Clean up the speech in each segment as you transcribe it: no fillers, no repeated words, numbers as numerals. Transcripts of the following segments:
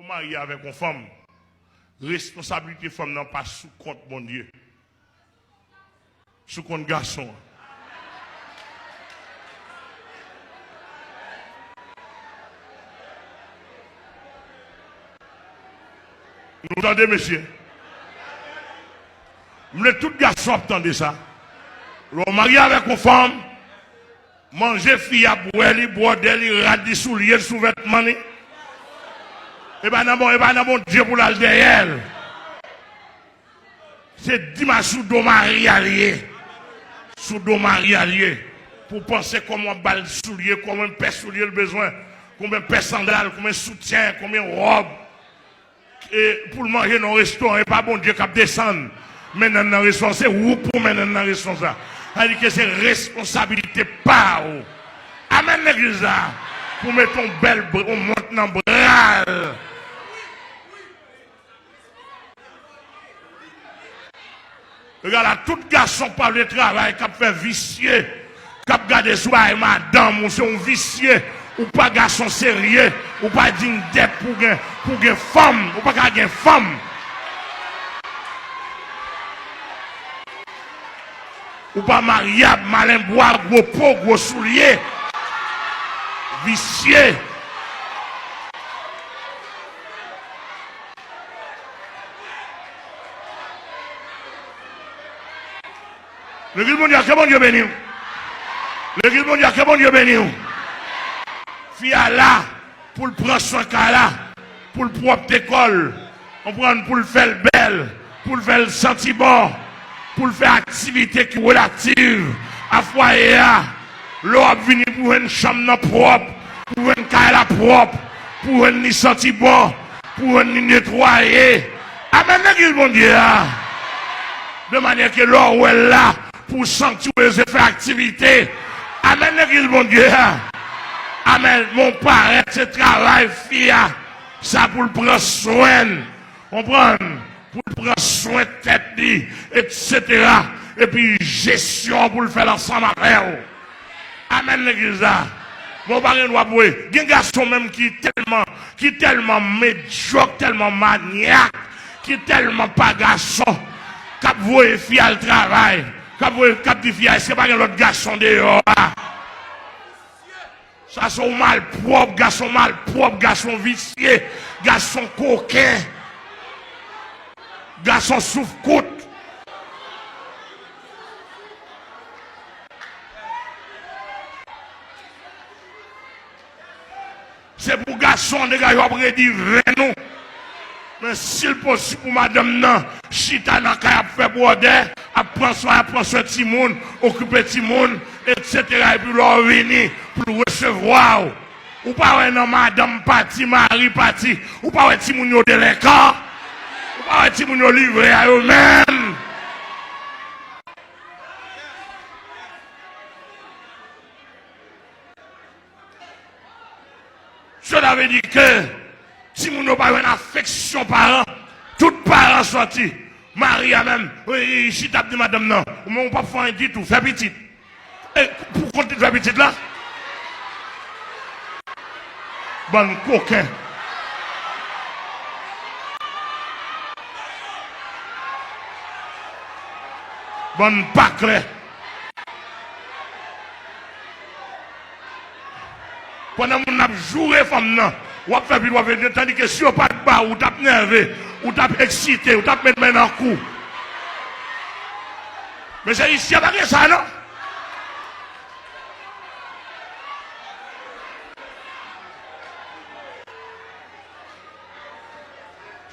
marié avec une femme, responsabilité femme n'a pas sous compte mon Dieu. Sous compte garçon. Vous entendez, monsieur? Mais tout garçon attendez ça. Le marié avec une femme, manger fille à boire, boire d'elle, radis souliers, sous-vêtements. Et bien, bon Dieu pour la derrière. C'est dimanche sous dos mari allié. Sous dos mari allié. Pour penser comment balle soulier, comment paire soulier le besoin, combien paire sandales, combien soutien, combien robe. Et pour le manger dans le restaurant, et pas bon Dieu qui descend. Maintenant dans le restaurant, c'est où pour maintenant dans le restaurant ça. C'est-à-dire que c'est responsabilité par où. Amen l'église là. Pour mettre ton bel on monte dans le bras. Regarde là, tout garçon par le travail qui a fait vicieux, qui a gardé sous madame, ou c'est un vicieux, ou pas garçon sérieux, ou pas digne d'être pour une femme, ou pas une femme. Ou pas mariable, malin bois, gros pot, gros soulier, vicieux. L'église mondiale, que bon Dieu béni. L'église mondiale, que bon Dieu béni. Fille là, pour le prendre soin là, pour le propre école, on prend pour le faire belle, pour le faire sentir bon, pour le faire activité qui est relative à foyer. L'eau a venu pour une chambre propre, pour une caille propre, pour une sentir bon, pour une nettoyer. Amen, l'église mondiale. De manière que l'eau est là, pour sanctuariser faire activité. Amen, l'église, mon Dieu. Amen, mon père, ce travail, fille, ça pour le prendre soin. On prend, pour le prendre soin de tête, etc. Et puis, gestion pour le faire ensemble avec vous. Amen, l'église. Mon père doit jouer. Il y a un garçon même qui est tellement médiocre, tellement maniaque, qui est tellement pas garçon, qui voit fille à le travail. Quand dit fille, c'est pas l'autre garçon dehors. Ça sont mal propre, garçon vicieux, garçon coquin, garçon souffre-côte. C'est pour garçon, les gars, ils vont dire non. Mais s'il possible pour madame, non, chita n'a qu'à faire border, à prendre soin de Timoun, occuper Timoun, etc. Et puis leur venir pour recevoir. Ou pas non, madame parti, mari parti, ou pas Timoun au délinquant, ou pas Timoun au livré à eux-mêmes. Cela veut dire que si nous n'avons pas une affection parents, tous parents sortis, Marie même, oui, si tu as dit madame non, on ne peut pas faire un dit tout, faire petit. Et pour compter de faire petit là? Bon coquin. Bon paclé. Pendant qu'on a joué femme non, ou a fait vidéo venir, tandis que si on pas de bas, ou t'as nervé, ou t'as excité, ou t'as mis main dans le cou. Mais c'est ici, il n'y a pas ça, non?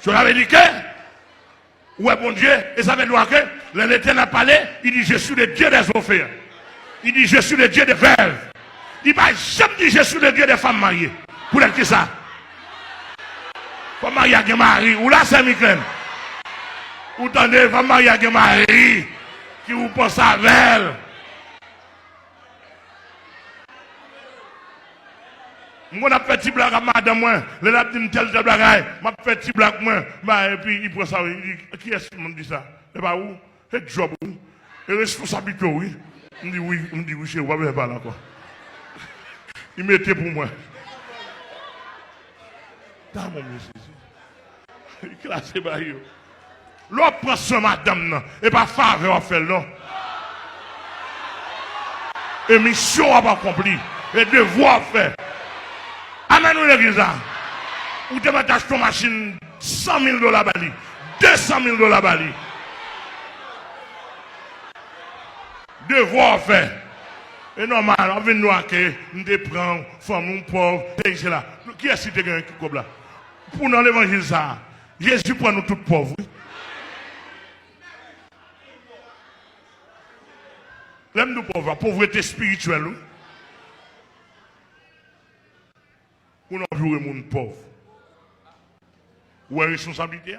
Je l'avais dit que, ouais, bon Dieu, et ça veut dire que l'Éternel a parlé, il dit, je suis le Dieu des offres. Il dit, je suis le Dieu des veuves. Il va jamais dire, je suis le Dieu des femmes mariées. Pour être qui ça? Femme mariée avec un mari, ou là c'est Michel. Ou tendez, femme mariée avec un mari, qui vous pense à elle. Moi, je fais petit blague à madame, moi. Le l'a dit tel blague, je fais petit blague, moi. Et puis, il prend ça, il dit, qui est-ce qui m'a dit ça? Et bah, où? C'est job, où? Et responsabilité, oui. Il me dit, oui, chez vous, vous pas là, quoi. Il mettait pour moi. Dans mon Jésus. Classé par eux. L'autre prend ce madame, non. Et pas faveur à faire, non. Et mission à pas accompli. Et devoir à faire. Amène-nous l'église. Ou tu m'attaches ton machine $100,000 bali. $200,000 bali. Devoir à faire. Et normal, on vient nous accueillir, nous prendre, femme, pauvre, et là. Qui est-ce qui est comme là? Pour dans l'évangile, ça, Jésus prend nous tous pauvres. L'aime nous pauvres, pauvreté spirituelle. Pour nous vivre les gens pauvres. Où est la responsabilité?